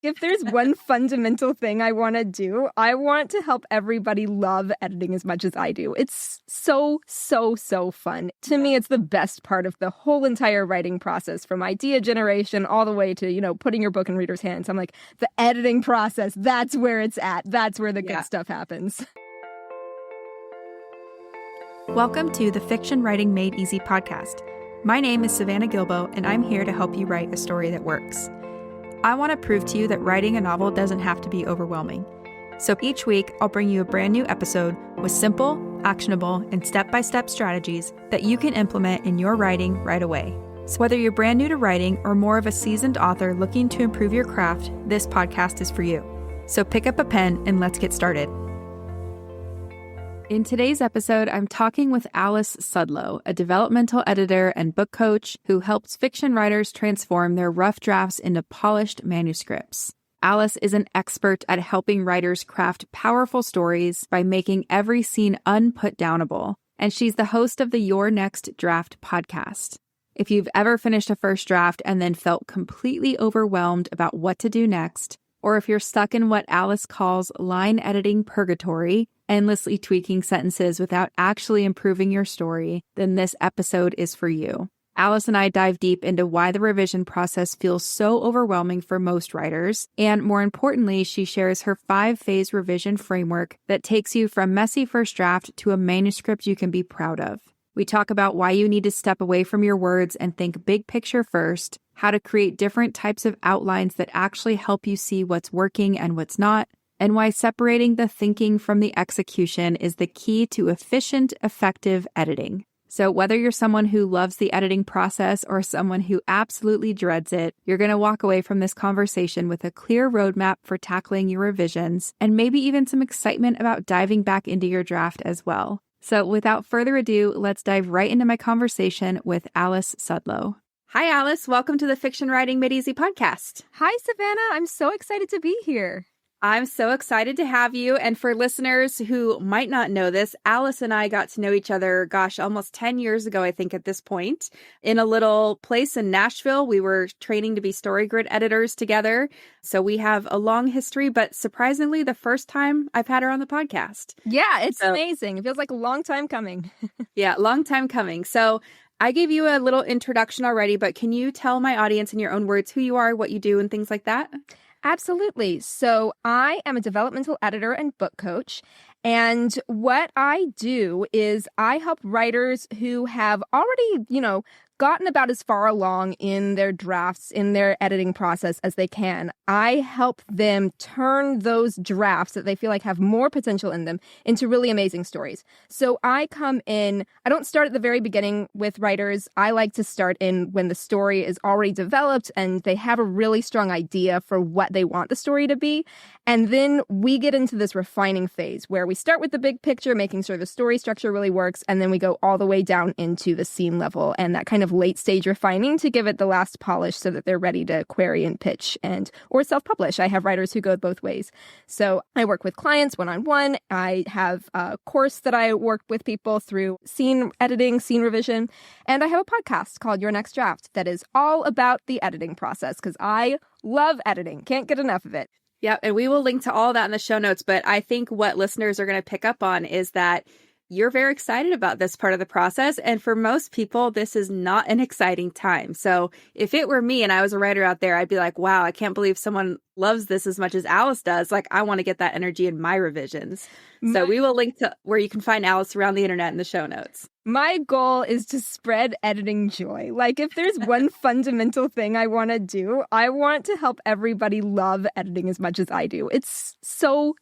If there's one fundamental thing I want to do, I want to help everybody love editing as much as I do. It's so fun. To me, it's the best part of the whole entire writing process, from idea generation all the way to, putting your book in readers' hands. I'm like, the editing process, that's where it's at. That's where the good stuff happens. Welcome to the Fiction Writing Made Easy podcast. My name is Savannah Gilbo, and I'm here to help you write a story that works. I want to prove to you that writing a novel doesn't have to be overwhelming. So each week, I'll bring you a brand new episode with simple, actionable, and step-by-step strategies that you can implement in your writing right away. So whether you're brand new to writing or more of a seasoned author looking to improve your craft, this podcast is for you. So pick up a pen and let's get started. In today's episode, I'm talking with Alice Sudlow, a developmental editor and book coach who helps fiction writers transform their rough drafts into polished manuscripts. Alice is an expert at helping writers craft powerful stories by making every scene unputdownable, and she's the host of the Your Next Draft podcast. If you've ever finished a first draft and then felt completely overwhelmed about what to do next, or if you're stuck in what Alice calls line editing purgatory, endlessly tweaking sentences without actually improving your story, then this episode is for you. Alice and I dive deep into why the revision process feels so overwhelming for most writers, and more importantly, she shares her 5-phase revision framework that takes you from messy first draft to a manuscript you can be proud of. We talk about why you need to step away from your words and think big picture first, how to create different types of outlines that actually help you see what's working and what's not, and why separating the thinking from the execution is the key to efficient, effective editing. So whether you're someone who loves the editing process or someone who absolutely dreads it, you're going to walk away from this conversation with a clear roadmap for tackling your revisions, and maybe even some excitement about diving back into your draft as well. So without further ado, let's dive right into my conversation with Alice Sudlow. Hi, Alice. Welcome to the Fiction Writing Made Easy podcast. Hi, Savannah. I'm so excited to be here. I'm so excited to have you. And for listeners who might not know this, Alice and I got to know each other, almost 10 years ago, I think at this point, in a little place in Nashville. We were training to be StoryGrid editors together. So we have a long history, but surprisingly, the first time I've had her on the podcast. Yeah, it's amazing. It feels like a long time coming. Yeah, long time coming. So I gave you a little introduction already, but can you tell my audience in your own words who you are, what you do, and things like that? Absolutely. So I am a developmental editor and book coach. And what I do is I help writers who have already, gotten about as far along in their drafts, in their editing process as they can. I help them turn those drafts that they feel like have more potential in them into really amazing stories. So I come in, I don't start at the very beginning with writers. I like to start in when the story is already developed and they have a really strong idea for what they want the story to be. And then we get into this refining phase where we start with the big picture, making sure the story structure really works, and then we go all the way down into the scene level and that kind of late stage refining to give it the last polish so that they're ready to query and pitch or self-publish. I have writers who go both ways. So I work with clients one-on-one. I have a course that I work with people through scene editing, scene revision, and I have a podcast called Your Next Draft that is all about the editing process because I love editing. Can't get enough of it. Yeah, and we will link to all that in the show notes, but I think what listeners are going to pick up on is that you're very excited about this part of the process. And for most people, this is not an exciting time. So if it were me and I was a writer out there, I'd be like, wow, I can't believe someone loves this as much as Alice does. Like, I want to get that energy in my revisions. So we will link to where you can find Alice around the internet in the show notes. My goal is to spread editing joy. Like, if there's one fundamental thing I want to do, I want to help everybody love editing as much as I do. It's so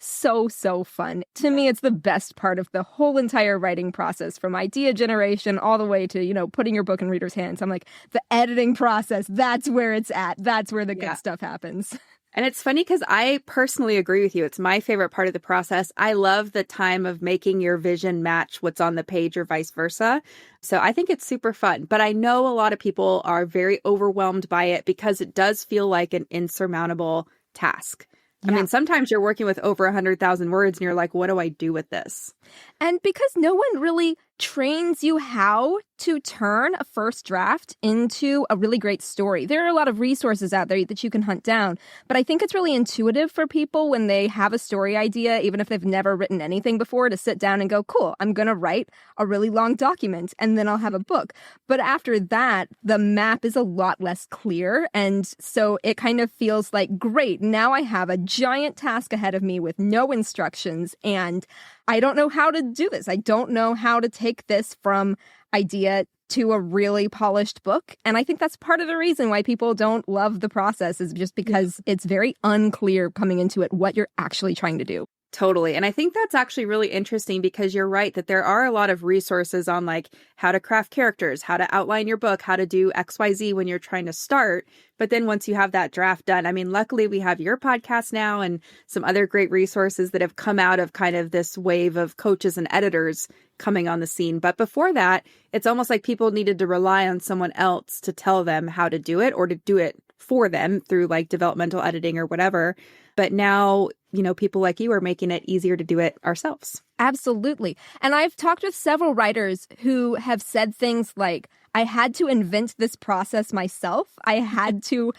fun. To me, it's the best part of the whole entire writing process, from idea generation all the way to, putting your book in readers' hands. I'm like, the editing process, that's where it's at. That's where the good stuff happens. And it's funny because I personally agree with you. It's my favorite part of the process. I love the time of making your vision match what's on the page or vice versa. So I think it's super fun. But I know a lot of people are very overwhelmed by it because it does feel like an insurmountable task. I mean, sometimes you're working with over 100,000 words and you're like, what do I do with this? And because no one really trains you how to turn a first draft into a really great story. There are a lot of resources out there that you can hunt down, but I think it's really intuitive for people when they have a story idea, even if they've never written anything before, to sit down and go, cool, I'm going to write a really long document and then I'll have a book. But after that, the map is a lot less clear. And so it kind of feels like, great, now I have a giant task ahead of me with no instructions and I don't know how to do this. I don't know how to take this from idea to a really polished book. And I think that's part of the reason why people don't love the process, is just because it's very unclear coming into it what you're actually trying to do. Totally. And I think that's actually really interesting because you're right that there are a lot of resources on like how to craft characters, how to outline your book, how to do XYZ when you're trying to start. But then once you have that draft done, I mean, luckily we have your podcast now and some other great resources that have come out of kind of this wave of coaches and editors coming on the scene. But before that, it's almost like people needed to rely on someone else to tell them how to do it or to do it for them through like developmental editing or whatever. But now, you know, people like you are making it easier to do it ourselves. Absolutely. And I've talked with several writers who have said things like, I had to invent this process myself. I had to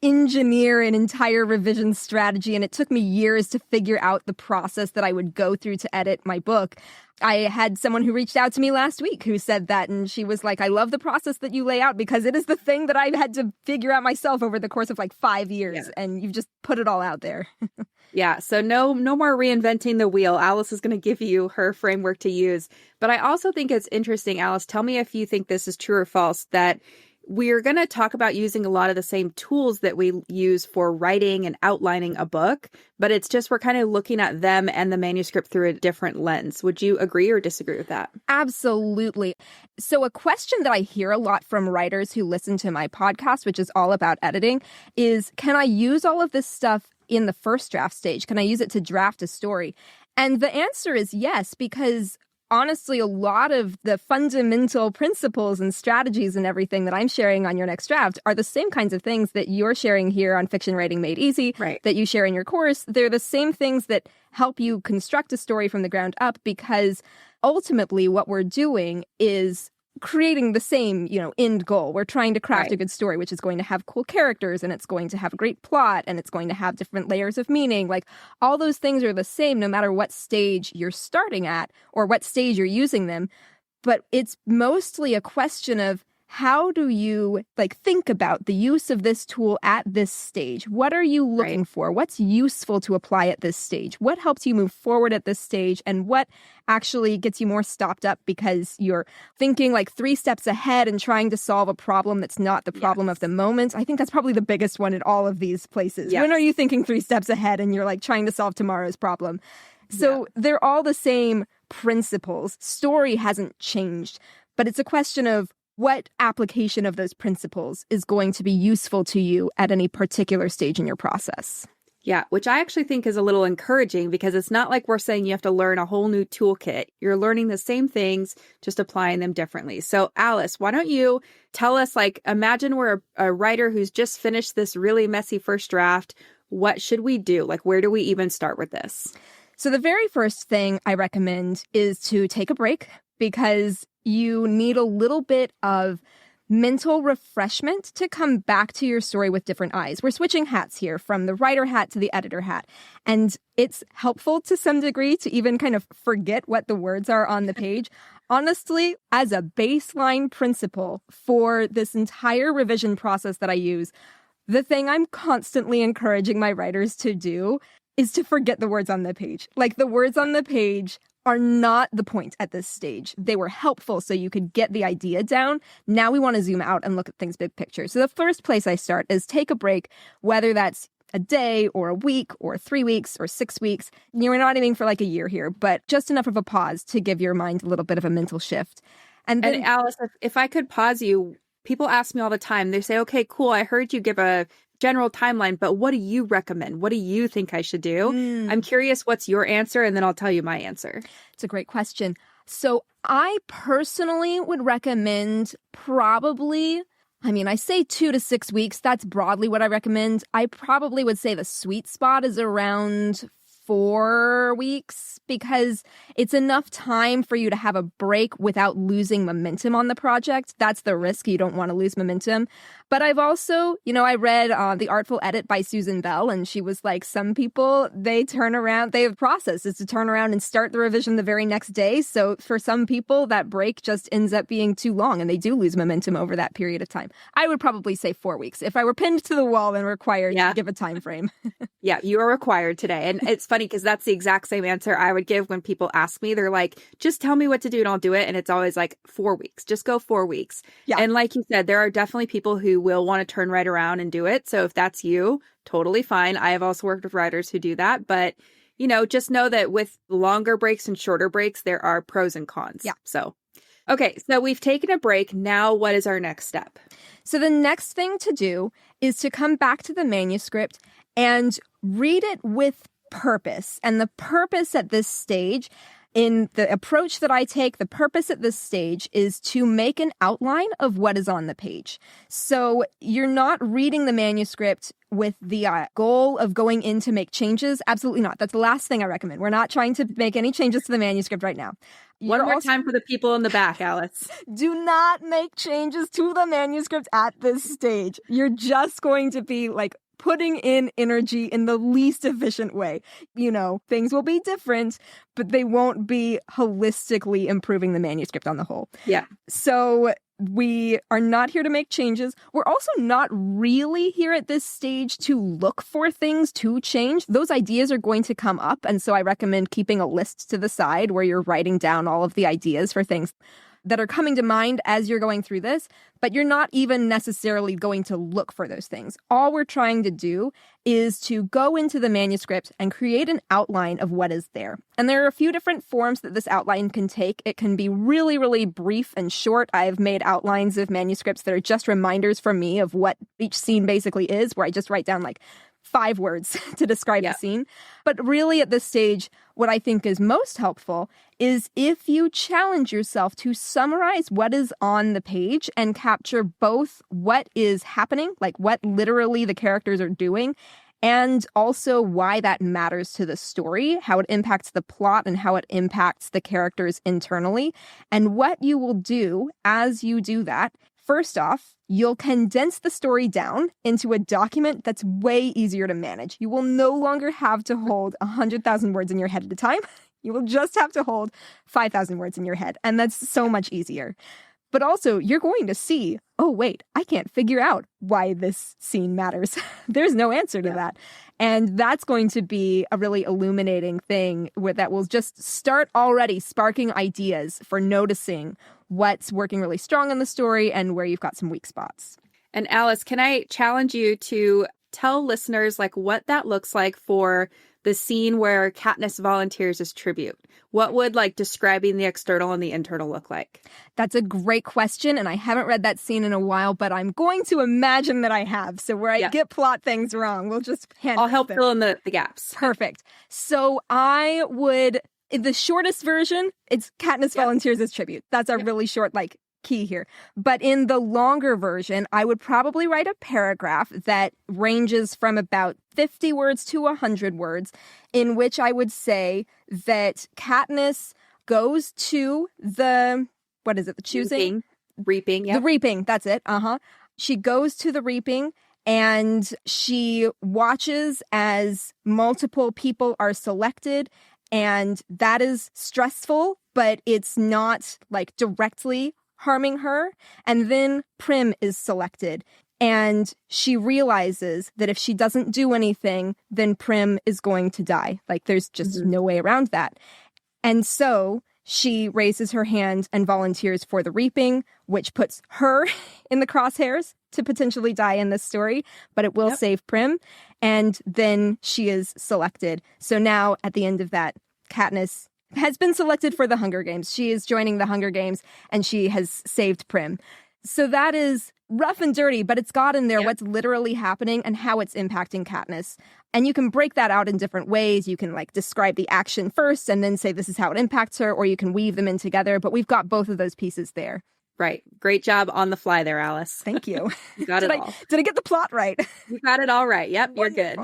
engineer an entire revision strategy, and it took me years to figure out the process that I would go through to edit my book. I had someone who reached out to me last week who said that, and she was like, I love the process that you lay out because it is the thing that I've had to figure out myself over the course of 5 years, and you've just put it all out there. Yeah, so no more reinventing the wheel. Alice is going to give you her framework to use. But I also think it's interesting, Alice, tell me if you think this is true or false, that we're going to talk about using a lot of the same tools that we use for writing and outlining a book, but it's just we're kind of looking at them and the manuscript through a different lens. Would you agree or disagree with that? Absolutely. So a question that I hear a lot from writers who listen to my podcast, which is all about editing, is can I use all of this stuff in the first draft stage? Can I use it to draft a story? And the answer is yes, because honestly, a lot of the fundamental principles and strategies and everything that I'm sharing on Your Next Draft are the same kinds of things that you're sharing here on Fiction Writing Made Easy, right, that you share in your course. They're the same things that help you construct a story from the ground up, because ultimately what we're doing is creating the same, end goal. We're trying to craft a good story, which is going to have cool characters, and it's going to have a great plot, and it's going to have different layers of meaning. All those things are the same no matter what stage you're starting at or what stage you're using them. But it's mostly a question of how do you think about the use of this tool at this stage? What are you looking for? What's useful to apply at this stage? What helps you move forward at this stage? And what actually gets you more stopped up because you're thinking 3 steps ahead and trying to solve a problem that's not the problem of the moment? I think that's probably the biggest one in all of these places. When are you thinking 3 steps ahead and you're trying to solve tomorrow's problem? So they're all the same principles. Story hasn't changed, but it's a question of what application of those principles is going to be useful to you at any particular stage in your process. Yeah, which I actually think is a little encouraging, because it's not like we're saying you have to learn a whole new toolkit. You're learning the same things, just applying them differently. So Alice, why don't you tell us, imagine we're a writer who's just finished this really messy first draft. What should we do? Where do we even start with this? So the very first thing I recommend is to take a break, because you need a little bit of mental refreshment to come back to your story with different eyes. We're switching hats here from the writer hat to the editor hat. And it's helpful to some degree to even kind of forget what the words are on the page. Honestly, as a baseline principle for this entire revision process that I use, the thing I'm constantly encouraging my writers to do is to forget the words on the page. The words on the page are not the point at this stage. They were helpful so you could get the idea down. Now we want to zoom out and look at things big picture. So the first place I start is take a break, whether that's a day or a week or 3 weeks or 6 weeks. You're not aiming for a year here, but just enough of a pause to give your mind a little bit of a mental shift. And then, Alice, if I could pause you, people ask me all the time, they say, okay, cool, I heard you give a general timeline, but what do you recommend? What do you think I should do? I'm curious, what's your answer? And then I'll tell you my answer. It's a great question. So I personally would recommend I say 2 to 6 weeks. That's broadly what I recommend. I probably would say the sweet spot is around 4 weeks, because it's enough time for you to have a break without losing momentum on the project. That's the risk. You don't want to lose momentum. But I've also, I read The Artful Edit by Susan Bell, and she was like, some people, they have a process is to turn around and start the revision the very next day. So for some people, that break just ends up being too long, and they do lose momentum over that period of time. I would probably say 4 weeks if I were pinned to the wall and required to give a time frame. Yeah, you are required today. And it's funny because that's the exact same answer I would give when people ask me. They're like, just tell me what to do and I'll do it. And it's always like 4 weeks. Just go 4 weeks. Yeah. And like you said, there are definitely people who will want to turn right around and do it. So if that's you, totally fine. I have also worked with writers who do that. But, just know that with longer breaks and shorter breaks, there are pros and cons. Yeah. So, okay. So we've taken a break. Now what is our next step? So the next thing to do is to come back to the manuscript and read it with purpose. And the purpose at this stage, in the approach that I take, the purpose at this stage is to make an outline of what is on the page. So you're not reading the manuscript with the goal of going in to make changes. Absolutely not. That's the last thing I recommend. We're not trying to make any changes to the manuscript right now. One more time for the people in the back, Alice. Do not make changes to the manuscript at this stage. You're just going to be like putting in energy in the least efficient way. Things will be different, but they won't be holistically improving the manuscript on the whole. Yeah. So we are not here to make changes. We're also not really here at this stage to look for things to change. Those ideas are going to come up. And so I recommend keeping a list to the side where you're writing down all of the ideas for things that are coming to mind as you're going through this, but you're not even necessarily going to look for those things. All we're trying to do is to go into the manuscript and create an outline of what is there. And there are a few different forms that this outline can take. It can be really, really brief and short. I've made outlines of manuscripts that are just reminders for me of what each scene basically is, where I just write down like 5 words to describe the scene. But really at this stage, what I think is most helpful is if you challenge yourself to summarize what is on the page and capture both what is happening, like what literally the characters are doing, and also why that matters to the story, how it impacts the plot and how it impacts the characters internally. And what you will do as you do that, first off, you'll condense the story down into a document that's way easier to manage. You will no longer have to hold 100,000 words in your head at a time. You will just have to hold 5,000 words in your head. And that's so much easier. But also, you're going to see, oh, wait, I can't figure out why this scene matters. There's no answer to that. And that's going to be a really illuminating thing that will just start already sparking ideas for noticing what's working really strong in the story and where you've got some weak spots. And Alice, can I challenge you to tell listeners like what that looks like for the scene where Katniss volunteers as tribute? What would like describing the external and the internal look like? That's a great question, and I haven't read that scene in a while, but I'm going to imagine that I have. So where I get plot things wrong, we'll just I'll help fill in the gaps. Perfect. So I would, in the shortest version, it's Katniss volunteers as tribute. That's a really short, key here. But in the longer version, I would probably write a paragraph that ranges from about 50 words to 100 words, in which I would say that Katniss goes to the, what is it, the choosing? Reaping, The reaping, that's it, She goes to the reaping and she watches as multiple people are selected, and that is stressful, but it's not directly harming her. And then Prim is selected, and she realizes that if she doesn't do anything, then Prim is going to die. There's just no way around that. And so she raises her hand and volunteers for the reaping, which puts her in the crosshairs to potentially die in this story, but it will save Prim. And then she is selected. So now at the end of that, Katniss has been selected for the Hunger Games. She is joining the Hunger Games, and she has saved Prim. So that is rough and dirty, but it's got in there what's literally happening and how it's impacting Katniss. And you can break that out in different ways. You can describe the action first and then say this is how it impacts her, or you can weave them in together. But we've got both of those pieces there. Right. Great job on the fly there, Alice. Thank you. You got it all. Did I get the plot right? You got it all right. Yep, you're good.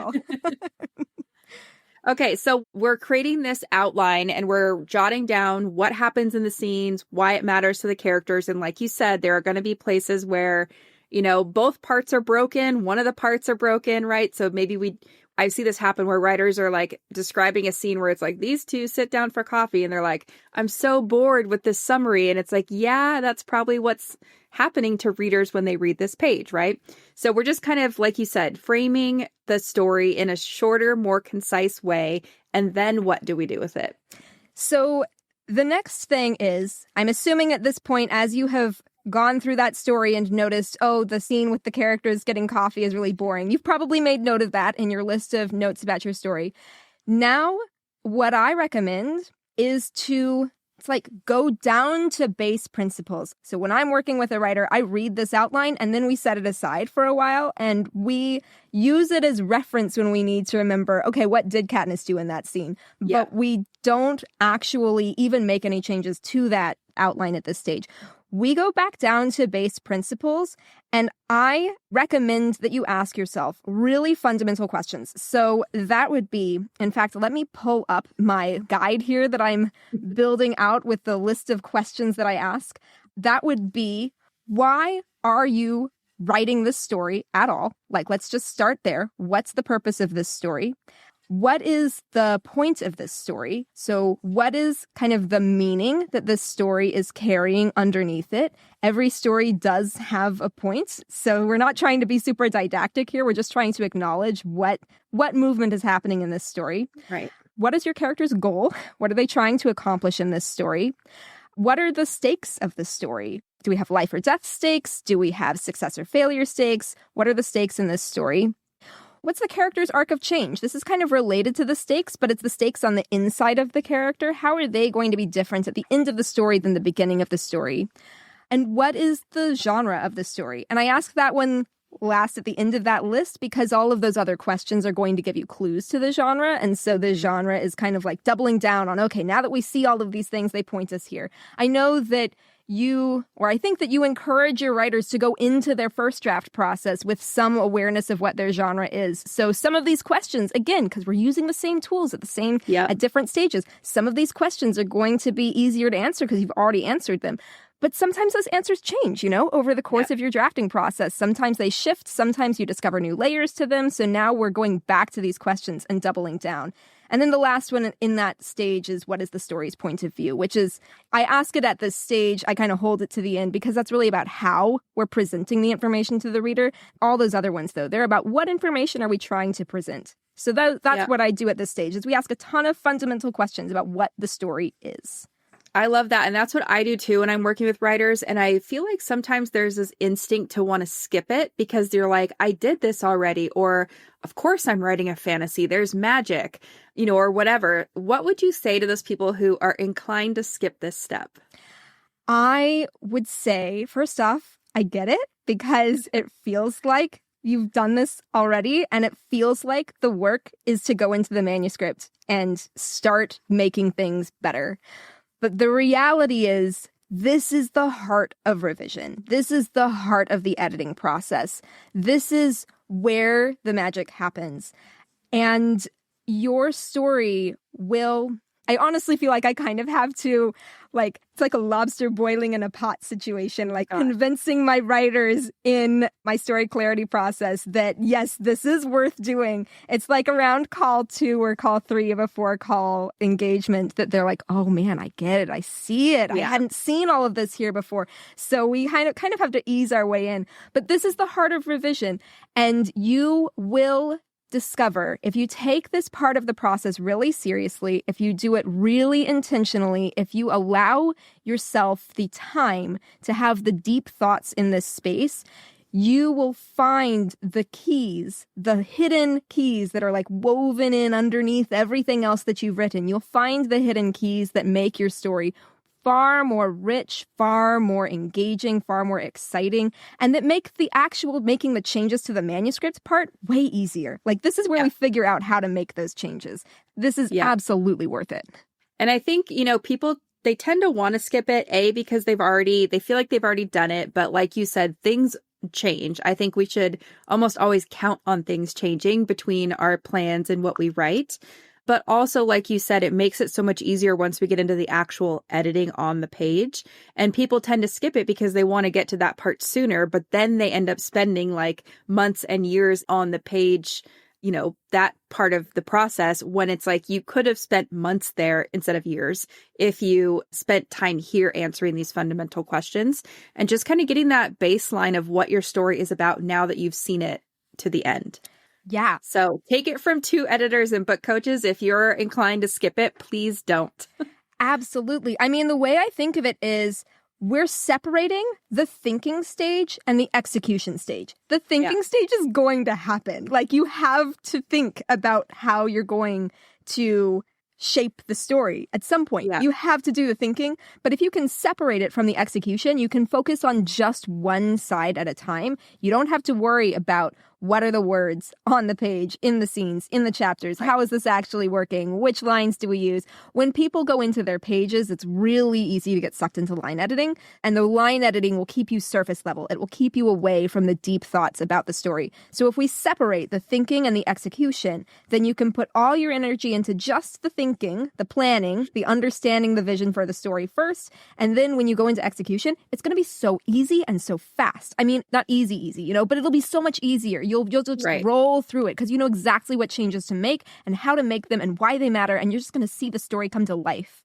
Okay, so we're creating this outline and we're jotting down what happens in the scenes, why it matters to the characters. And like you said, there are going to be places where, both parts are broken. One of the parts are broken, right? So maybe I see this happen where writers are like describing a scene where it's like, these two sit down for coffee and they're like, I'm so bored with this summary. And it's like, yeah, that's probably what's happening to readers when they read this page, right? So we're just kind of, like you said, framing the story in a shorter, more concise way. And then what do we do with it? So the next thing is, I'm assuming at this point, as you have gone through that story and noticed, oh, the scene with the characters getting coffee is really boring. You've probably made note of that in your list of notes about your story. Now, what I recommend is to go down to base principles. So when I'm working with a writer, I read this outline and then we set it aside for a while and we use it as reference when we need to remember, okay, what did Katniss do in that scene? Yeah. But we don't actually even make any changes to that outline at this stage. We go back down to base principles, and I recommend that you ask yourself really fundamental questions. So that would be, in fact, let me pull up my guide here that I'm building out with the list of questions that I ask. That would be, why are you writing this story at all? Let's just start there. What's the purpose of this story? What is the point of this story? So what is kind of the meaning that this story is carrying underneath it? Every story does have a point. So we're not trying to be super didactic here. We're just trying to acknowledge what movement is happening in this story. Right. What is your character's goal? What are they trying to accomplish in this story? What are the stakes of the story? Do we have life or death stakes? Do we have success or failure stakes? What are the stakes in this story? What's the character's arc of change? This is kind of related to the stakes, but it's the stakes on the inside of the character. How are they going to be different at the end of the story than the beginning of the story? And what is the genre of the story? And I ask that one last at the end of that list because all of those other questions are going to give you clues to the genre. And so the genre is kind of like doubling down on, okay, now that we see all of these things, they point us here. I know that I think that you encourage your writers to go into their first draft process with some awareness of what their genre is. So some of these questions, again, because we're using the same tools at different stages, some of these questions are going to be easier to answer because you've already answered them. But sometimes those answers change, over the course of your drafting process. Sometimes they shift. Sometimes you discover new layers to them. So now we're going back to these questions and doubling down. And then the last one in that stage is, what is the story's point of view? Which is, I ask it at this stage, I kind of hold it to the end because that's really about how we're presenting the information to the reader. All those other ones, though, they're about what information are we trying to present? So that's what I do at this stage, is we ask a ton of fundamental questions about what the story is. I love that. And that's what I do too when I'm working with writers. And I feel like sometimes there's this instinct to want to skip it because you're like, I did this already. Or, of course, I'm writing a fantasy. There's magic, or whatever. What would you say to those people who are inclined to skip this step? I would say, first off, I get it because it feels like you've done this already, and it feels like the work is to go into the manuscript and start making things better. But the reality is, this is the heart of revision. This is the heart of the editing process. This is where the magic happens. And your story will... I honestly feel like I kind of have to, it's like a lobster boiling in a pot situation, convincing my writers in my story clarity process that, yes, this is worth doing. It's like around call 2 or call 3 of a 4-call engagement that they're like, oh man, I get it. I see it. Yeah. I hadn't seen all of this here before. So we kind of have to ease our way in. But this is the heart of revision. And you will discover, if you take this part of the process really seriously, if you do it really intentionally, if you allow yourself the time to have the deep thoughts in this space, you will find the keys, the hidden keys that are woven in underneath everything else that you've written. You'll find the hidden keys that make your story far more rich, far more engaging, far more exciting, and that make the actual making the changes to the manuscript part way easier. This is where we figure out how to make those changes. This is absolutely worth it. And I think, people, they tend to want to skip it, because they feel like they've already done it. But like you said, things change. I think we should almost always count on things changing between our plans and what we write. But also, like you said, it makes it so much easier once we get into the actual editing on the page. And people tend to skip it because they want to get to that part sooner, but then they end up spending like months and years on the page, that part of the process, when it's like you could have spent months there instead of years if you spent time here answering these fundamental questions and just kind of getting that baseline of what your story is about now that you've seen it to the end. Yeah. So take it from two editors and book coaches. If you're inclined to skip it, please don't. Absolutely. I mean, the way I think of it is we're separating the thinking stage and the execution stage. The thinking stage is going to happen. Like, you have to think about how you're going to shape the story at some point. You have to do the thinking, but if you can separate it from the execution, you can focus on just one side at a time. You don't have to worry about what are the words on the page, in the scenes, in the chapters. How is this actually working? Which lines do we use? When people go into their pages, it's really easy to get sucked into line editing, and the line editing will keep you surface level. It will keep you away from the deep thoughts about the story. So if we separate the thinking and the execution, then you can put all your energy into just the thinking, the planning, the understanding the vision for the story first, and then when you go into execution, it's going to be so easy and so fast. I mean, not easy, but it'll be so much easier. You'll just roll through it because you know exactly what changes to make and how to make them and why they matter, and you're just going to see the story come to life.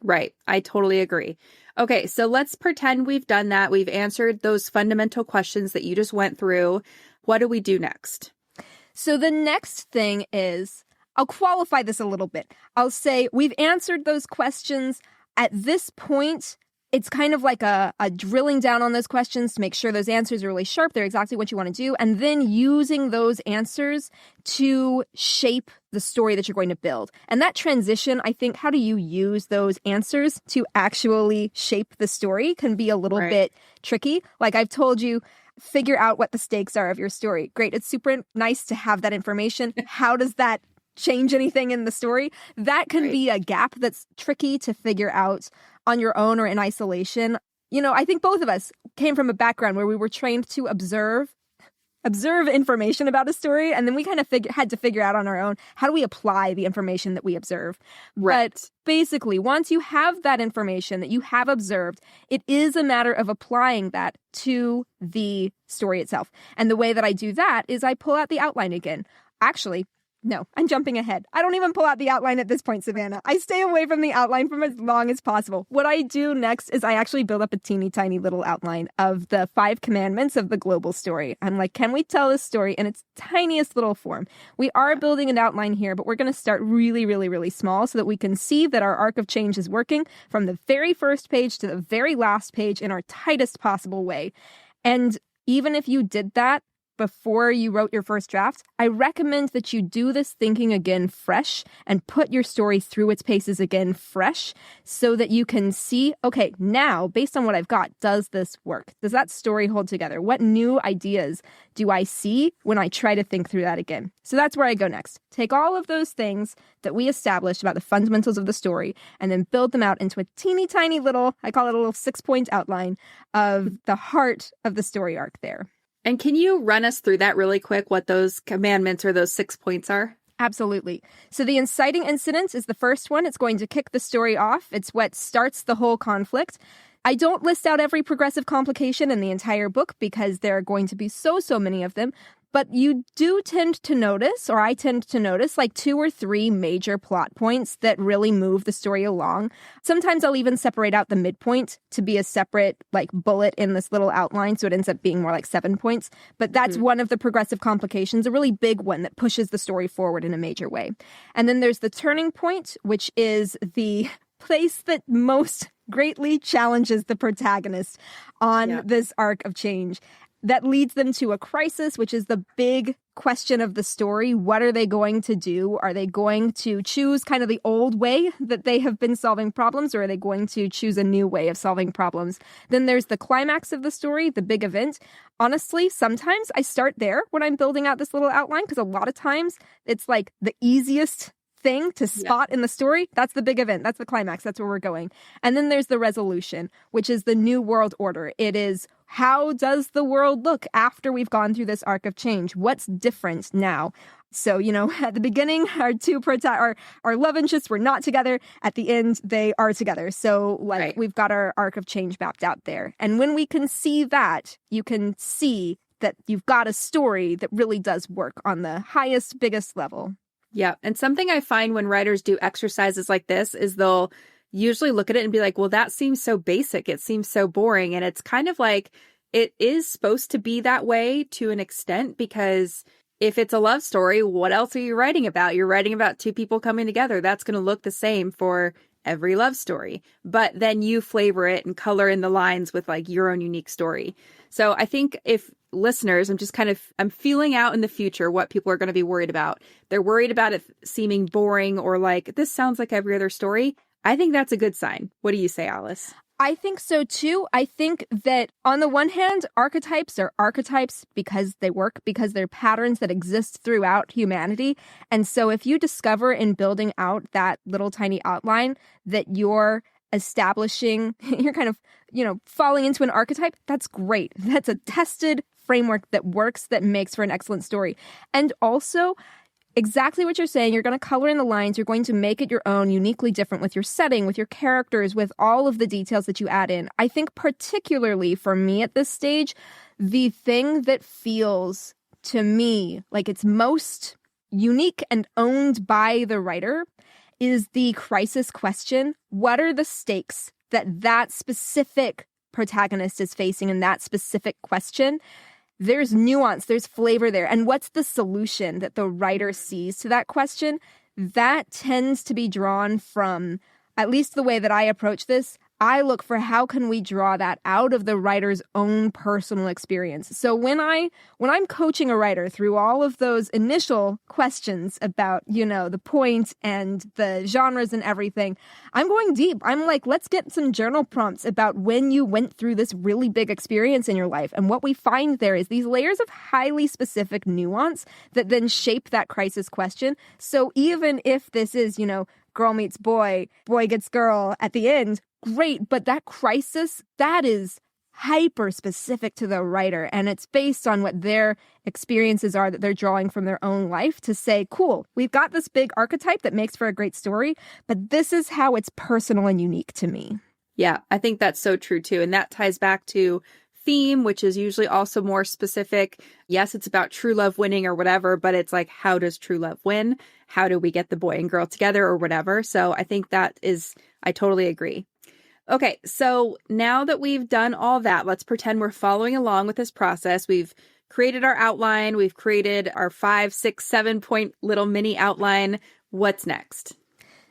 Right. I totally agree. Okay, so let's pretend we've done that. We've answered those fundamental questions that you just went through. What do we do next? So the next thing is, I'll qualify this a little bit. I'll say we've answered those questions. At this point, it's kind of like a drilling down on those questions to make sure those answers are really sharp. They're exactly what you want to do. And then using those answers to shape the story that you're going to build. And that transition, I think, how do you use those answers to actually shape the story can be a little bit tricky. Like I've told you, figure out what the stakes are of your story. Great. It's super nice to have that information. How does that change anything in the story? That can be a gap that's tricky to figure out on your own or in isolation. I think both of us came from a background where we were trained to observe information about a story, and then we kind of had to figure out on our own, how do we apply the information that we observe? Right. But basically, once you have that information that you have observed, it is a matter of applying that to the story itself. And the way that I do that is I pull out the outline again. Actually, no, I'm jumping ahead. I don't even pull out the outline at this point, Savannah. I stay away from the outline for as long as possible. What I do next is I actually build up a teeny tiny little outline of the 5 commandments of the global story. I'm like, can we tell this story in its tiniest little form? We are building an outline here, but we're going to start really, really, really small so that we can see that our arc of change is working from the very first page to the very last page in our tightest possible way. And even if you did that before you wrote your first draft, I recommend that you do this thinking again fresh and put your story through its paces again fresh so that you can see, okay, now, based on what I've got, does this work? Does that story hold together? What new ideas do I see when I try to think through that again? So that's where I go next. Take all of those things that we established about the fundamentals of the story and then build them out into a teeny tiny little, I call it a little 6-point outline of the heart of the story arc there. And can you run us through that really quick, what those commandments or those 6 points are? Absolutely. So the inciting incident is the first one. It's going to kick the story off. It's what starts the whole conflict. I don't list out every progressive complication in the entire book because there are going to be so many of them. But you do tend to notice, or I tend to notice, like 2 or 3 major plot points that really move the story along. Sometimes I'll even separate out the midpoint to be a separate like bullet in this little outline, so it ends up being more like 7 points. But that's one of the progressive complications, a really big one that pushes the story forward in a major way. And then there's the turning point, which is the place that most greatly challenges the protagonist on this arc of change. That leads them to a crisis, which is the big question of the story. What are they going to do? Are they going to choose kind of the old way that they have been solving problems, or are they going to choose a new way of solving problems? Then there's the climax of the story, the big event. Honestly, sometimes I start there when I'm building out this little outline, because a lot of times it's like the easiest thing to spot in the story. That's the big event. That's the climax. That's where we're going. And then there's the resolution, which is the new world order. It is, how does the world look after we've gone through this arc of change? What's different now? So, at the beginning, our love interests were not together. At the end, they are together. So, Right. we've got our arc of change mapped out there. And when we can see that, you can see that you've got a story that really does work on the highest, biggest level. Yeah. And something I find when writers do exercises like this is they'll usually look at it and be like, well, that seems so basic. It seems so boring. And it's kind of like it is supposed to be that way to an extent, because if it's a love story, what else are you writing about? You're writing about two people coming together. That's going to look the same for every love story. But then you flavor it and color in the lines with like your own unique story. So I think if listeners, I'm feeling out in the future what people are going to be worried about. They're worried about it seeming boring or like, this sounds like every other story. I think that's a good sign. What do you say, Alice? I think so too. I think that on the one hand, archetypes are archetypes because they work, because they're patterns that exist throughout humanity. And so if you discover in building out that little tiny outline that you're establishing, you're kind of, falling into an archetype, that's great. That's a tested framework that works, that makes for an excellent story. And also, exactly what you're saying. You're going to color in the lines. You're going to make it your own, uniquely different with your setting, with your characters, with all of the details that you add in. I think particularly for me at this stage, the thing that feels to me like it's most unique and owned by the writer is the crisis question. What are the stakes that specific protagonist is facing in that specific question? There's nuance, there's flavor there. And what's the solution that the writer sees to that question? That tends to be drawn from, at least the way that I approach this, I look for how can we draw that out of the writer's own personal experience. So when I'm coaching a writer through all of those initial questions about, the point and the genres and everything, I'm going deep. I'm like, let's get some journal prompts about when you went through this really big experience in your life. And what we find there is these layers of highly specific nuance that then shape that crisis question. So even if this is, girl meets boy, boy gets girl at the end, great, but that crisis, that is hyper specific to the writer, and it's based on what their experiences are that they're drawing from their own life to say, cool, we've got this big archetype that makes for a great story, but this is how it's personal and unique to me. Yeah, I think that's so true too. And that ties back to theme, which is usually also more specific. Yes, it's about true love winning or whatever, but it's like, how does true love win? How do we get the boy and girl together or whatever? So I think I totally agree. Okay, so now that we've done all that, let's pretend we're following along with this process. We've created our outline. We've created our 5, 6, 7-point little mini outline. What's next?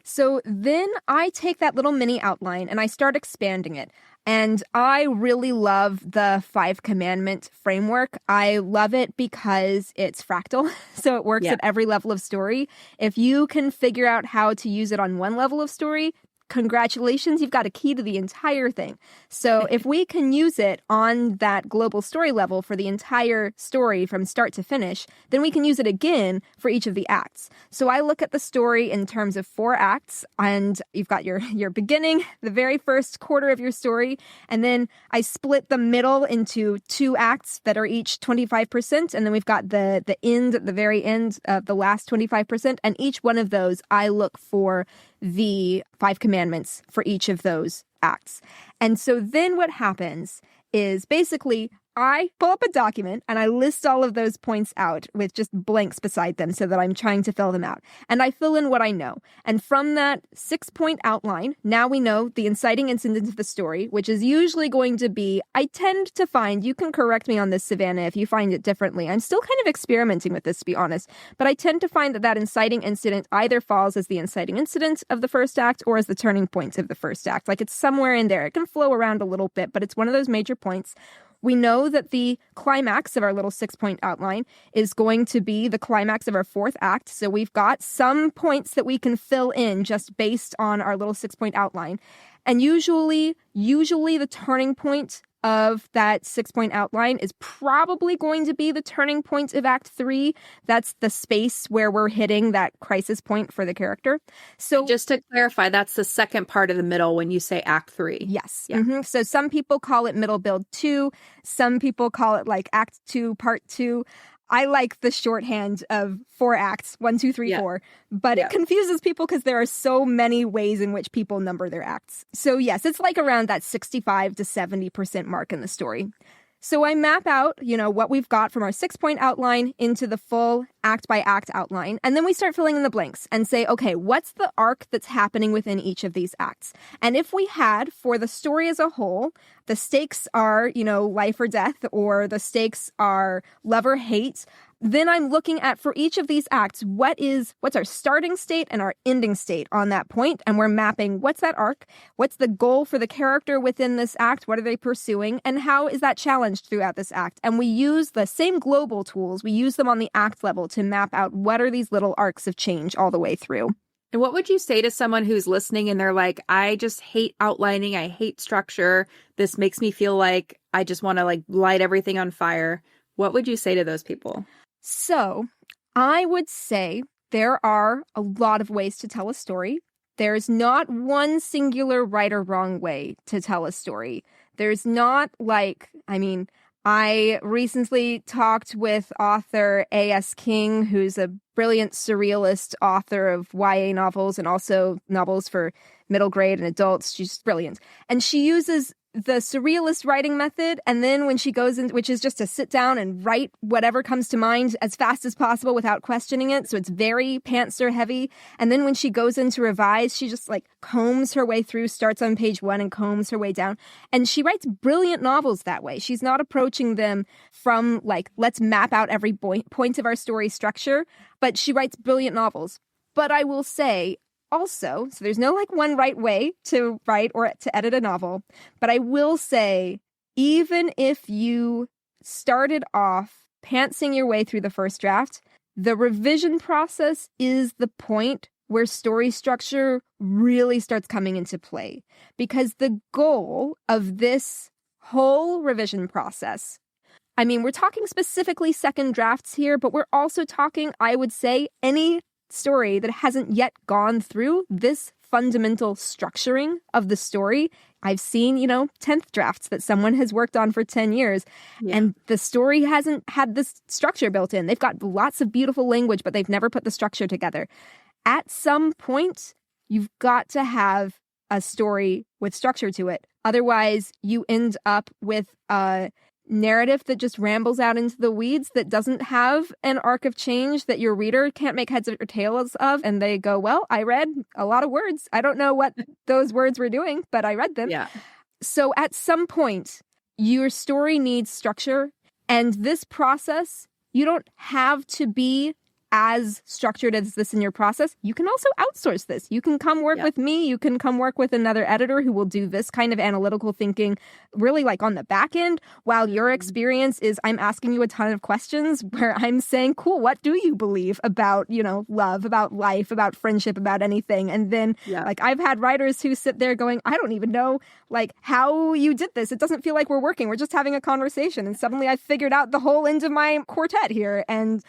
So then I take that little mini outline and I start expanding it. And I really love the 5 commandment framework. I love it because it's fractal. So it works at every level of story. If you can figure out how to use it on one level of story, congratulations, you've got a key to the entire thing. So if we can use it on that global story level for the entire story from start to finish, then we can use it again for each of the acts. So I look at the story in terms of 4 acts, and you've got your beginning, the very first quarter of your story, and then I split the middle into 2 acts that are each 25%, and then we've got the end at the very end, the last 25%, and each one of those I look for the 5 commandments for each of those acts. And so then what happens is basically I pull up a document and I list all of those points out with just blanks beside them so that I'm trying to fill them out. And I fill in what I know. And from that 6-point outline, now we know the inciting incident of the story, which is usually going to be, I tend to find, you can correct me on this, Savannah, if you find it differently. I'm still kind of experimenting with this, to be honest. But I tend to find that inciting incident either falls as the inciting incident of the first act or as the turning point of the first act. Like it's somewhere in there. It can flow around a little bit, but it's one of those major points. We know that the climax of our little 6-point outline is going to be the climax of our 4th act. So we've got some points that we can fill in just based on our little 6-point outline. And usually the turning point of that 6-point outline is probably going to be the turning point of Act 3. That's the space where we're hitting that crisis point for the character. So just to clarify, that's the second part of the middle when you say Act 3. Yes. Yeah. Mm-hmm. So some people call it middle build 2. Some people call it like Act 2, Part 2. I like the shorthand of 4 acts, 1, 2, 3, 4, but it confuses people because there are so many ways in which people number their acts. So yes, it's like around that 65 to 70% mark in the story. So I map out, what we've got from our 6-point outline into the full act by act outline. And then we start filling in the blanks and say, okay, what's the arc that's happening within each of these acts? And if we had, for the story as a whole, the stakes are, life or death, or the stakes are love or hate, then I'm looking at, for each of these acts, what's our starting state and our ending state on that point, and we're mapping what's that arc, what's the goal for the character within this act, what are they pursuing, and how is that challenged throughout this act. And we use the same global tools, we use them on the act level to map out what are these little arcs of change all the way through. And what would you say to someone who's listening and they're like, I just hate outlining, I hate structure, this makes me feel like I just want to light everything on fire? What would you say to those people? So I would say there are a lot of ways to tell a story. There's not one singular right or wrong way to tell a story. There's not I recently talked with author A.S. King, who's a brilliant surrealist author of YA novels and also novels for middle grade and adults. She's brilliant. And she uses the surrealist writing method, and then when she goes in, which is just to sit down and write whatever comes to mind as fast as possible without questioning it, so it's very pantser heavy. And then when she goes in to revise, she just combs her way through, starts on page 1 and combs her way down. And she writes brilliant novels that way. She's not approaching them from let's map out every point of our story structure, but she writes brilliant novels. But I will say also, so there's no one right way to write or to edit a novel, but I will say, even if you started off pantsing your way through the first draft, the revision process is the point where story structure really starts coming into play. Because the goal of this whole revision process, we're talking specifically second drafts here, but we're also talking, I would say, any story that hasn't yet gone through this fundamental structuring of the story. I've seen, 10th drafts that someone has worked on for 10 years, and the story hasn't had this structure built in. They've got lots of beautiful language, but they've never put the structure together. At some point, you've got to have a story with structure to it. Otherwise, you end up with a narrative that just rambles out into the weeds, that doesn't have an arc of change that your reader can't make heads or tails of, and they go, well, I read a lot of words. I don't know what those words were doing, but I read them. Yeah. So at some point, your story needs structure, and this process, you don't have to be as structured as this in your process. You can also outsource this. You can come work with me. You can come work with another editor who will do this kind of analytical thinking really on the back end, while your experience is I'm asking you a ton of questions where I'm saying, cool, what do you believe about, love, about life, about friendship, about anything? And then I've had writers who sit there going, I don't even know how you did this. It doesn't feel like we're working. We're just having a conversation. And suddenly I figured out the whole end of my quartet here. And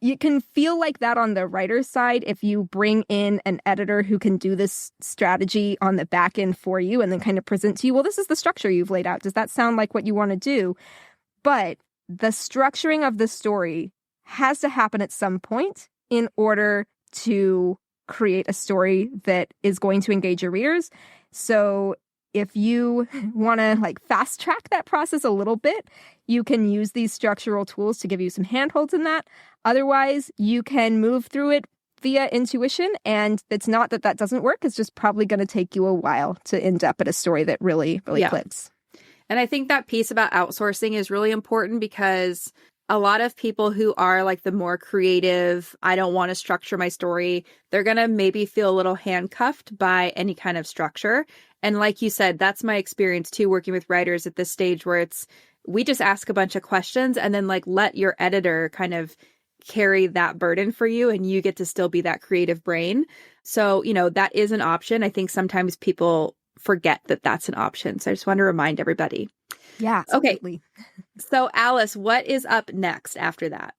you can feel like that on the writer's side if you bring in an editor who can do this strategy on the back end for you and then kind of present to you, well, this is the structure you've laid out. Does that sound like what you want to do? But the structuring of the story has to happen at some point in order to create a story that is going to engage your readers. So if you want to fast track that process a little bit, you can use these structural tools to give you some handholds in that. Otherwise, you can move through it via intuition, and it's not that doesn't work. It's just probably going to take you a while to end up at a story that really clicks. And I think that piece about outsourcing is really important because a lot of people who are the more creative, I don't want to structure my story, they're going to maybe feel a little handcuffed by any kind of structure. And like you said, that's my experience too, working with writers at this stage where we just ask a bunch of questions and then let your editor kind of carry that burden for you, and you get to still be that creative brain. So, that is an option. I think sometimes people forget that that's an option. So I just want to remind everybody. Yeah, absolutely. Okay. So Alice, what is up next after that?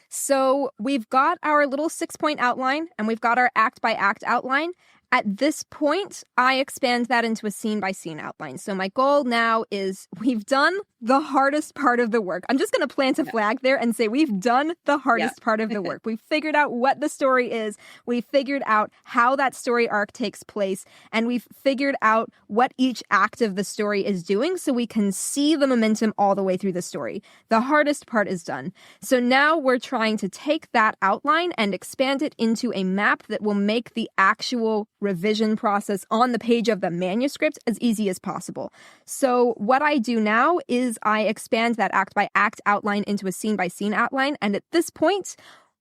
So we've got our little 6-point outline and we've got our act by act outline. At this point, I expand that into a scene by scene outline. So my goal now is we've done the hardest part of the work. I'm just going to plant a flag there and say we've done the hardest part of the work. We've figured out what the story is. We've figured out how that story arc takes place. And we've figured out what each act of the story is doing so we can see the momentum all the way through the story. The hardest part is done. So now we're trying to take that outline and expand it into a map that will make the actual revision process on the page of the manuscript as easy as possible. So what I do now is I expand that act by act outline into a scene by scene outline. And at this point,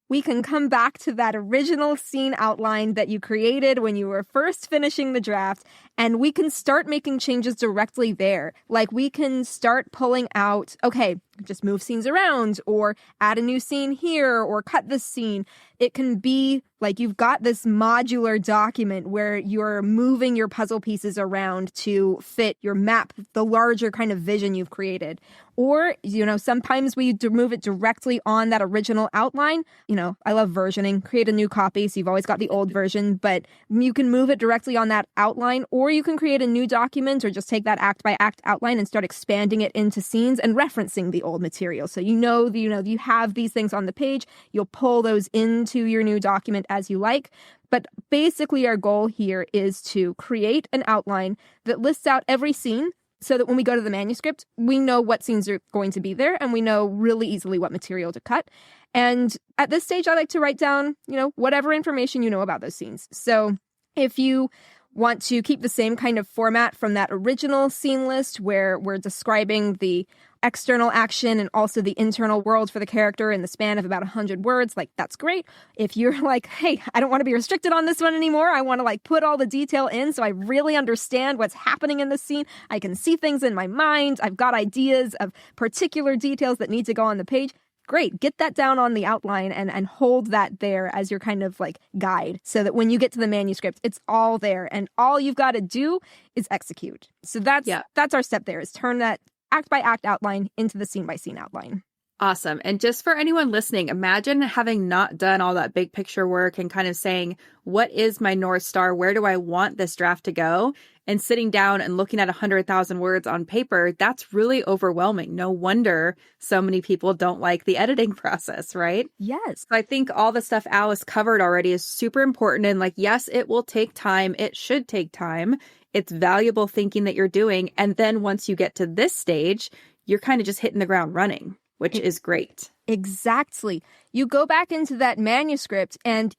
we can come back to that original scene outline that you created when you were first finishing the draft, and we can start making changes directly there. Like we can start pulling out, okay, just move scenes around or add a new scene here or cut this scene. It can be like you've got this modular document where you're moving your puzzle pieces around to fit your map, the larger kind of vision you've created. Or, sometimes we move it directly on that original outline. I love versioning. Create a new copy, so you've always got the old version, but you can move it directly on that outline, or you can create a new document or just take that act by act outline and start expanding it into scenes and referencing the old material. So you have these things on the page. You'll pull those into your new document as you like. But basically our goal here is to create an outline that lists out every scene so that when we go to the manuscript, we know what scenes are going to be there and we know really easily what material to cut. And at this stage, I like to write down, whatever information you know about those scenes. So if you want to keep the same kind of format from that original scene list where we're describing the external action and also the internal world for the character in the span of about 100 words, that's great. If you're like, hey, I don't want to be restricted on this one anymore. I want to put all the detail in so I really understand what's happening in this scene. I can see things in my mind. I've got ideas of particular details that need to go on the page. Great. Get that down on the outline and hold that there as your kind of guide so that when you get to the manuscript, it's all there and all you've got to do is execute. So that's our step there, is turn that act by act outline into the scene by scene outline. Awesome. And just for anyone listening, imagine having not done all that big picture work and kind of saying, what is my North Star? Where do I want this draft to go? And sitting down and looking at 100,000 words on paper, that's really overwhelming. No wonder so many people don't like the editing process, right? Yes. So I think all the stuff Alice covered already is super important. And yes, it will take time. It should take time. It's valuable thinking that you're doing. And then once you get to this stage, you're kind of just hitting the ground running, which is great. Exactly. You go back into that manuscript and,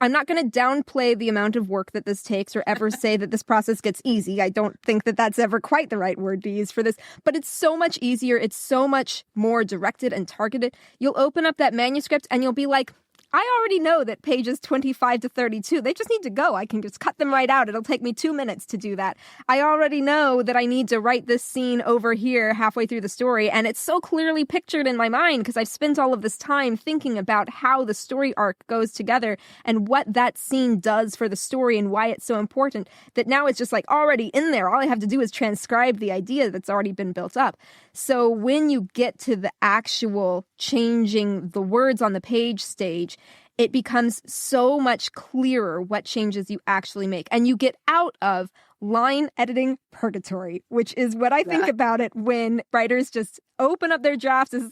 I'm not going to downplay the amount of work that this takes or ever say that this process gets easy. I don't think that that's ever quite the right word to use for this, but it's so much easier. It's so much more directed and targeted. You'll open up that manuscript and you'll be like, I already know that pages 25 to 32, they just need to go. I can just cut them right out. It'll take me 2 minutes to do that. I already know that I need to write this scene over here halfway through the story. And it's so clearly pictured in my mind because I've spent all of this time thinking about how the story arc goes together and what that scene does for the story and why it's so important, that now it's just already in there. All I have to do is transcribe the idea that's already been built up. So when you get to the actual changing the words on the page stage, it becomes so much clearer what changes you actually make. And you get out of line editing purgatory, which is what I think about it when writers just open up their drafts. This is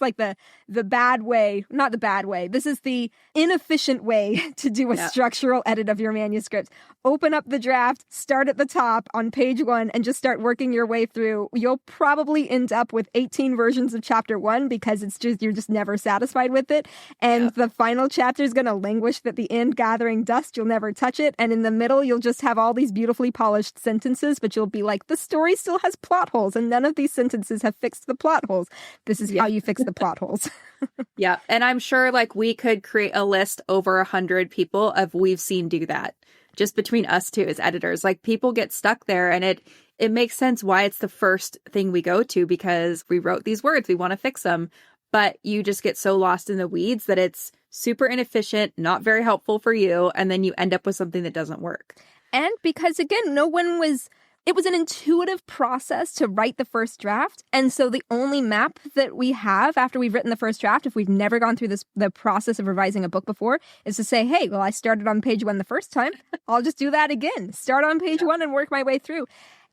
the bad way, not the bad way. This is the inefficient way to do a structural edit of your manuscript. Open up the draft, start at the top on page 1 and just start working your way through. You'll probably end up with 18 versions of chapter 1 because you're just never satisfied with it. And the final chapter is going to languish at the end, gathering dust. You'll never touch it. And in the middle, you'll just have all these beautifully polished sentences, but you'll be like, the story still has plot holes and none of these sentences have fixed the plot holes. This is how you fix the plot holes. Yeah. And I'm sure we could create a list over 100 people of we've seen do that just between us two as editors. People get stuck there and it makes sense why it's the first thing we go to because we wrote these words. We want to fix them. But you just get so lost in the weeds that it's super inefficient, not very helpful for you. And then you end up with something that doesn't work. And because, again, it was an intuitive process to write the first draft. And so the only map that we have after we've written the first draft, if we've never gone through the process of revising a book before, is to say, hey, well, I started on page 1 the first time. I'll just do that again. Start on page 1 and work my way through.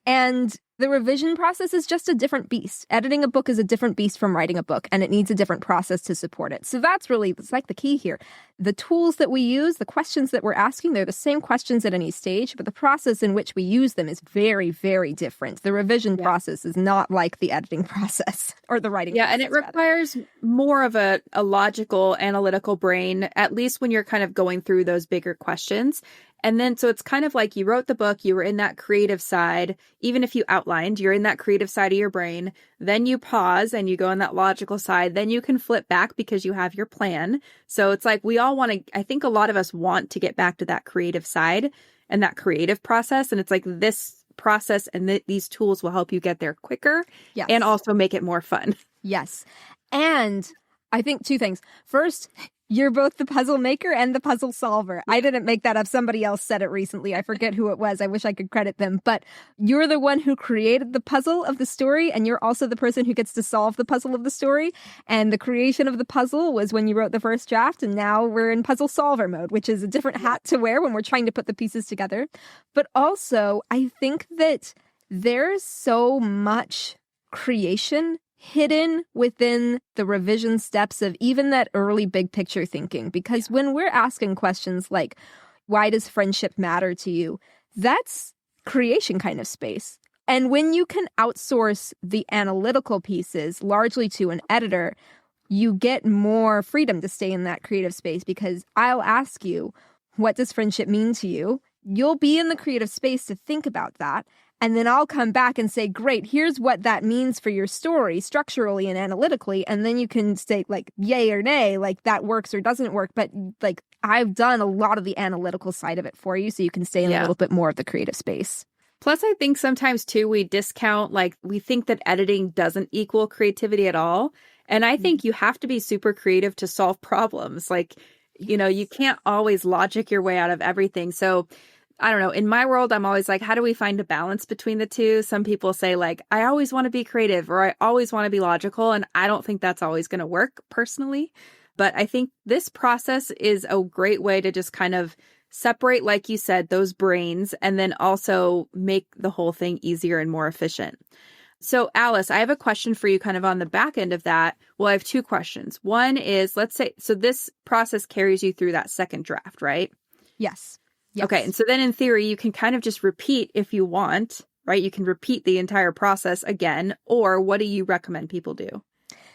And The revision process is just a different beast. Editing a book is a different beast from writing a book, and it needs a different process to support it. So it's like the key here. The tools that we use, the questions that we're asking, they're the same questions at any stage, but the process in which we use them is very, very different. The revision process is not like the editing process or the writing process. Yeah, and it requires more of a logical, analytical brain, at least when you're kind of going through those bigger questions. And then, so it's kind of like you wrote the book, you were in that creative side, even if you outlined, you're in that creative side of your brain. Then you pause and you go on that logical side. Then you can flip back because you have your plan. So it's like we all want to, I think a lot of us want to get back to that creative side and that creative process. And it's like this process and these tools will help you get there quicker and also make it more fun. Yes. And I think two things. First, you're both the puzzle maker and the puzzle solver. I didn't make that up. Somebody else said it recently. I forget who it was. I wish I could credit them. But you're the one who created the puzzle of the story, and you're also the person who gets to solve the puzzle of the story. And the creation of the puzzle was when you wrote the first draft, and now we're in puzzle solver mode, which is a different hat to wear when we're trying to put the pieces together. But also, I think that there's so much creation hidden within the revision steps of even that early big picture thinking. Because when we're asking questions like, why does friendship matter to you? That's creation kind of space. And when you can outsource the analytical pieces largely to an editor, you get more freedom to stay in that creative space, because I'll ask you, what does friendship mean to you? You'll be in the creative space to think about that. And then I'll come back and say, great, here's what that means for your story structurally and analytically. And then you can say like, yay or nay, like that works or doesn't work. But like I've done a lot of the analytical side of it for you, so you can stay in a little bit more of the creative space. Plus, I think sometimes too, we discount, like we think that editing doesn't equal creativity at all. And I think you have to be super creative to solve problems. Like, you know, you can't always logic your way out of everything. So I don't know. In my world, I'm always like, how do we find a balance between the two? Some people say like, I always want to be creative or I always want to be logical. And I don't think that's always going to work personally. But I think this process is a great way to just kind of separate, like you said, those brains and then also make the whole thing easier and more efficient. So Alice, I have a question for you kind of on the back end of that. Well, I have two questions. One is, let's say, so this process carries you through that second draft, right? Yes. Yes. Okay. And so then in theory, you can kind of just repeat if you want, right? You can repeat the entire process again, or what do you recommend people do?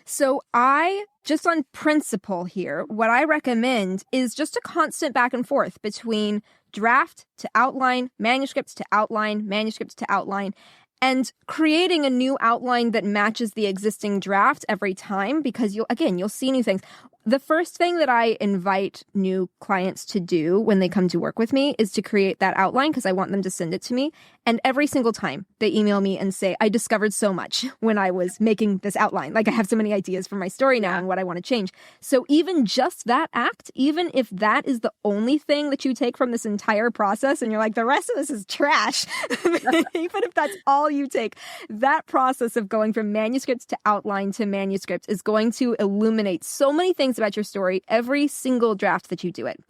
So I, just on principle here, what I recommend is just a constant back and forth between draft to outline, manuscripts to outline, manuscripts to outline, and creating a new outline that matches the existing draft every time, because you'll see new things. The first thing that I invite new clients to do when they come to work with me is to create that outline, because I want them to send it to me. And every single time they email me and say, I discovered so much when I was making this outline. Like I have so many ideas for my story now and what I want to change. So even just that act, even if that is the only thing that you take from this entire process and you're like, the rest of this is trash, even if that's all you take, that process of going from manuscripts to outline to manuscript is going to illuminate so many things about your story every single draft that you do it.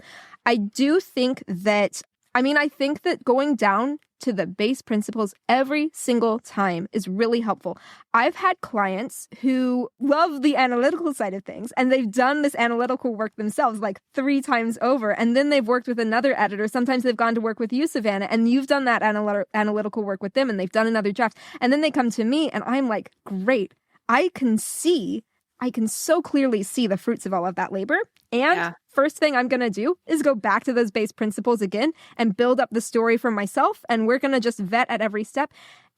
I think that going down to the base principles every single time is really helpful. I've had clients who love the analytical side of things, and they've done this analytical work themselves like 3 times over, and then they've worked with another editor. Sometimes they've gone to work with you, Savannah, and you've done that analytical work with them, and they've done another draft, and then they come to me, and I'm like, great, I can so clearly see the fruits of all of that labor. And first thing I'm going to do is go back to those base principles again and build up the story for myself. And we're going to just vet at every step.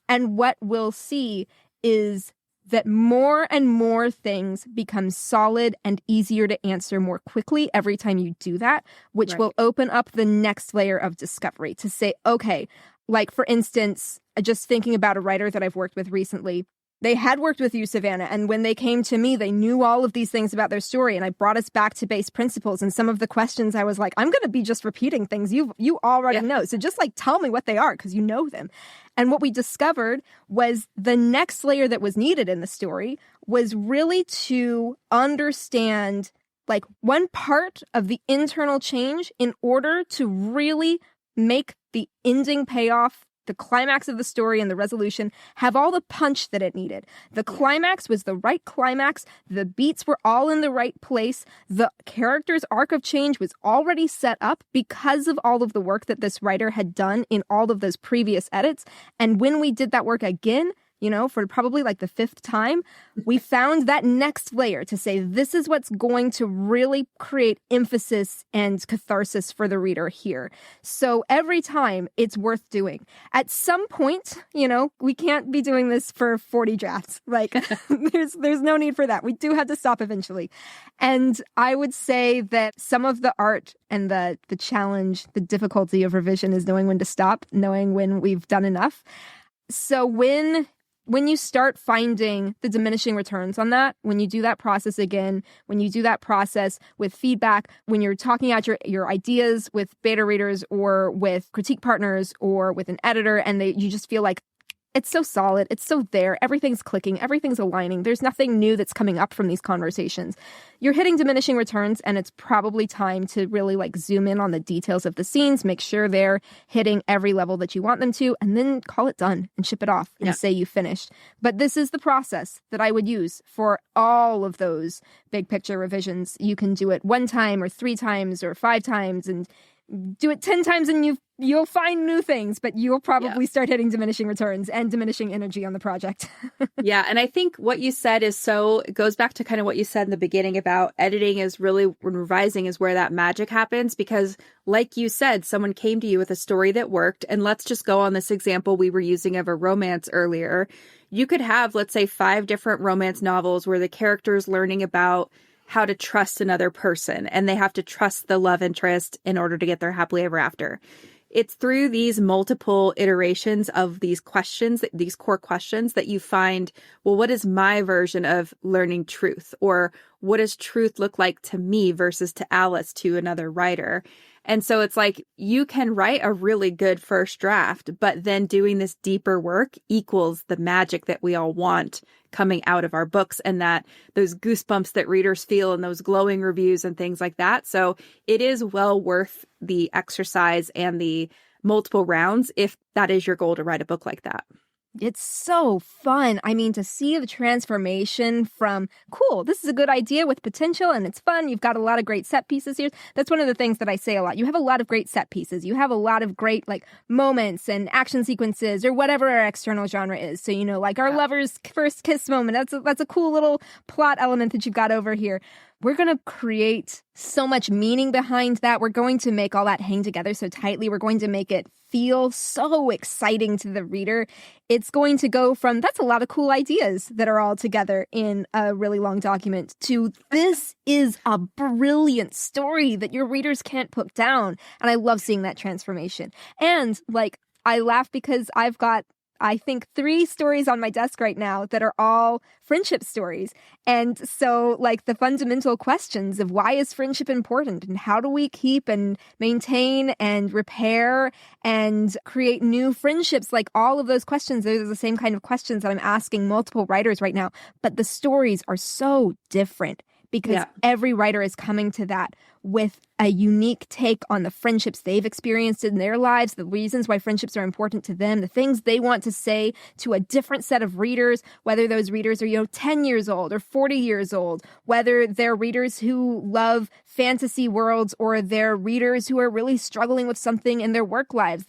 And what we'll see is that more and more things become solid and easier to answer more quickly every time you do that, which will open up the next layer of discovery to say, okay, like for instance, just thinking about a writer that I've worked with recently. They had worked with you, Savannah, and when they came to me, they knew all of these things about their story, and I brought us back to base principles. And some of the questions, I was like, I'm going to be just repeating things you already know. So just like tell me what they are, because you know them. And what we discovered was the next layer that was needed in the story was really to understand like one part of the internal change in order to really make the ending payoff the climax of the story and the resolution have all the punch that it needed. The climax was the right climax. The beats were all in the right place. The character's arc of change was already set up because of all of the work that this writer had done in all of those previous edits. And when we did that work again, for probably like the fifth time, we found that next layer to say, this is what's going to really create emphasis and catharsis for the reader here. So every time it's worth doing. At some point, we can't be doing this for 40 drafts. Like there's no need for that. We do have to stop eventually. And I would say that some of the art and the challenge, the difficulty of revision is knowing when to stop, knowing when we've done enough. So when you start finding the diminishing returns on that, when you do that process again, when you do that process with feedback, when you're talking out your ideas with beta readers or with critique partners or with an editor, and you just feel like, it's so solid, it's so there, everything's clicking, everything's aligning, there's nothing new that's coming up from these conversations. You're hitting diminishing returns, and it's probably time to really zoom in on the details of the scenes, make sure they're hitting every level that you want them to, and then call it done and ship it off and say you finished. But this is the process that I would use for all of those big picture revisions. You can do it 1 time or 3 times or 5 times, and do it 10 times and you'll find new things, but you'll probably start hitting diminishing returns and diminishing energy on the project. Yeah. And I think what you said it goes back to kind of what you said in the beginning about editing is really, when revising is where that magic happens, because like you said, someone came to you with a story that worked. And let's just go on this example we were using of a romance earlier. You could have, let's say, 5 different romance novels where the character's learning about how to trust another person, and they have to trust the love interest in order to get their happily ever after. It's through these multiple iterations of these questions, these core questions, that you find, well, what is my version of learning truth? Or what does truth look like to me versus to Alice, to another writer? And so it's like you can write a really good first draft, but then doing this deeper work equals the magic that we all want coming out of our books, and that those goosebumps that readers feel and those glowing reviews and things like that. So it is well worth the exercise and the multiple rounds if that is your goal to write a book like that. It's so fun. I mean, to see the transformation from, cool, this is a good idea with potential and it's fun. You've got a lot of great set pieces here. That's one of the things that I say a lot. You have a lot of great set pieces. You have a lot of great moments and action sequences or whatever our external genre is. So, our lover's first kiss moment. That's a cool little plot element that you've got over here. We're going to create so much meaning behind that. We're going to make all that hang together so tightly. We're going to make it feel so exciting to the reader. It's going to go from, that's a lot of cool ideas that are all together in a really long document, to this is a brilliant story that your readers can't put down. And I love seeing that transformation. And I laugh because I've got, I think, 3 stories on my desk right now that are all friendship stories. And so the fundamental questions of why is friendship important and how do we keep and maintain and repair and create new friendships, all of those questions, those are the same kind of questions that I'm asking multiple writers right now. But the stories are so different because every writer is coming to that with a unique take on the friendships they've experienced in their lives, the reasons why friendships are important to them, the things they want to say to a different set of readers, whether those readers are, 10 years old or 40 years old, whether they're readers who love fantasy worlds or they're readers who are really struggling with something in their work lives.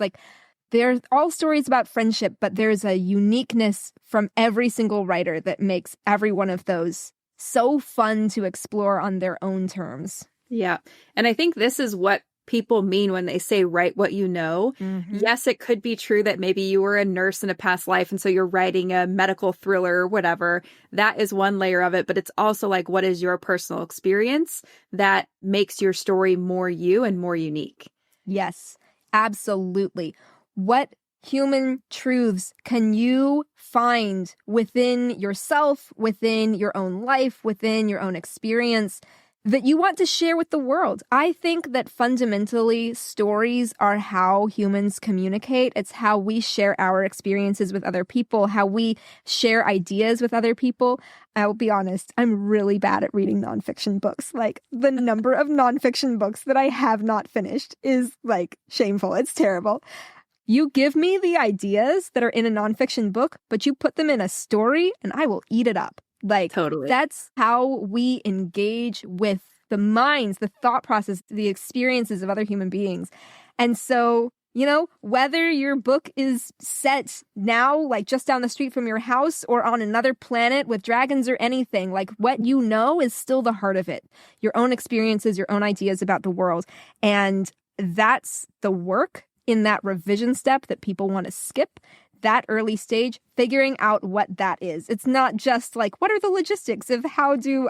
They're all stories about friendship, but there's a uniqueness from every single writer that makes every one of those so fun to explore on their own terms. Yeah. And I think this is what people mean when they say write what you know. Mm-hmm. Yes, it could be true that maybe you were a nurse in a past life and so you're writing a medical thriller or whatever. That is one layer of it, but it's also what is your personal experience that makes your story more you and more unique. Yes, absolutely. What human truths can you find within yourself, within your own life, within your own experience that you want to share with the world? I think that fundamentally stories are how humans communicate. It's how we share our experiences with other people, how we share ideas with other people. I'll be honest, I'm really bad at reading nonfiction books. The number of nonfiction books that I have not finished is shameful. It's terrible. You give me the ideas that are in a nonfiction book, but you put them in a story and I will eat it up. Like, Totally. That's how we engage with the minds, the thought process, the experiences of other human beings. And so, whether your book is set now, like just down the street from your house or on another planet with dragons or anything, like what you know is still the heart of it. Your own experiences, your own ideas about the world. And that's the work in that revision step that people want to skip. That early stage, figuring out what that is. It's not just like, what are the logistics of how do,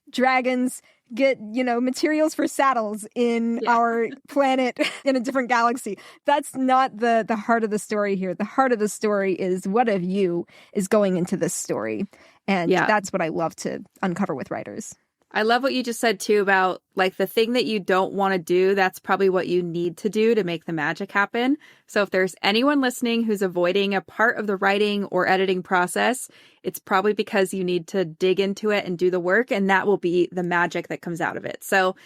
dragons get, materials for saddles in our planet in a different galaxy. That's not the heart of the story here. The heart of the story is what of you is going into this story. And that's what I love to uncover with writers. I love what you just said, too, about like the thing that you don't want to do. That's probably what you need to do to make the magic happen. So if there's anyone listening who's avoiding a part of the writing or editing process, it's probably because you need to dig into it and do the work. And that will be the magic that comes out of it. So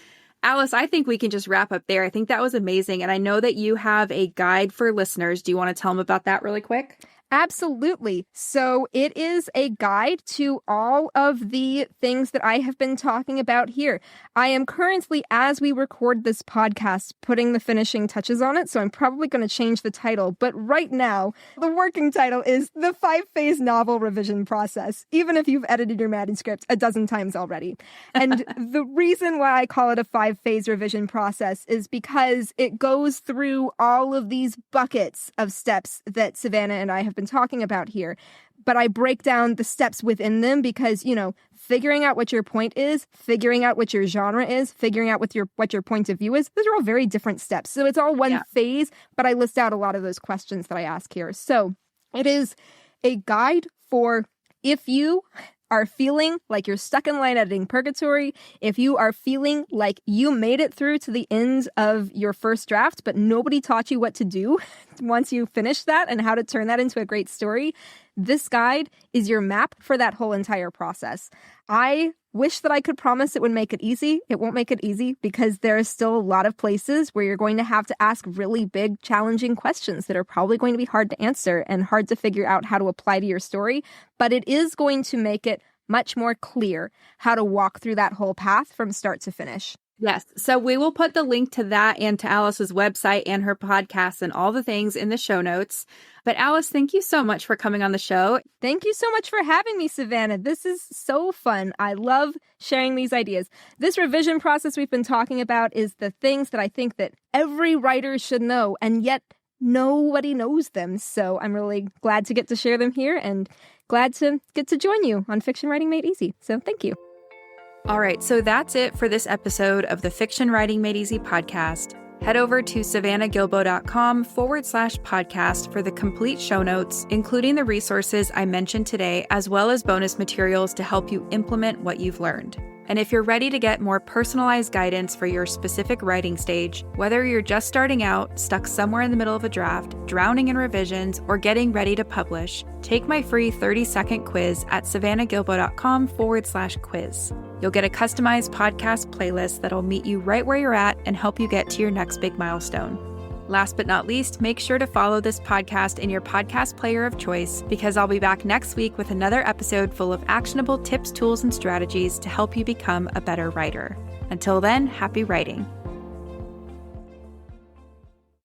Alice, I think we can just wrap up there. I think that was amazing. And I know that you have a guide for listeners. Do you want to tell them about that really quick? Absolutely. So it is a guide to all of the things that I have been talking about here. I am currently, as we record this podcast, putting the finishing touches on it. So I'm probably going to change the title. But right now, the working title is The 5-Phase Novel Revision Process, even if you've edited your manuscript a dozen times already. And the reason why I call it a 5-phase revision process is because it goes through all of these buckets of steps that Savannah and I have been talking about here, but I break down the steps within them because, figuring out what your point is, figuring out what your genre is, figuring out what your point of view is, those are all very different steps. So it's all one phase, but I list out a lot of those questions that I ask here. So it is a guide for if you are feeling like you're stuck in line editing purgatory, if you are feeling like you made it through to the end of your first draft, but nobody taught you what to do once you finish that and how to turn that into a great story, this guide is your map for that whole entire process. I wish that I could promise it would make it easy. It won't make it easy because there are still a lot of places where you're going to have to ask really big, challenging questions that are probably going to be hard to answer and hard to figure out how to apply to your story. But it is going to make it much more clear how to walk through that whole path from start to finish. Yes. So we will put the link to that and to Alice's website and her podcast and all the things in the show notes. But Alice, thank you so much for coming on the show. Thank you so much for having me, Savannah. This is so fun. I love sharing these ideas. This revision process we've been talking about is the things that I think that every writer should know, and yet nobody knows them. So I'm really glad to get to share them here and glad to get to join you on Fiction Writing Made Easy. So thank you. All right, so that's it for this episode of the Fiction Writing Made Easy podcast. Head over to savannahgilbo.com/podcast for the complete show notes, including the resources I mentioned today, as well as bonus materials to help you implement what you've learned. And if you're ready to get more personalized guidance for your specific writing stage, whether you're just starting out, stuck somewhere in the middle of a draft, drowning in revisions, or getting ready to publish, take my free 30-second quiz at savannahgilbo.com/quiz. You'll get a customized podcast playlist that'll meet you right where you're at and help you get to your next big milestone. Last but not least, make sure to follow this podcast in your podcast player of choice because I'll be back next week with another episode full of actionable tips, tools, and strategies to help you become a better writer. Until then, happy writing.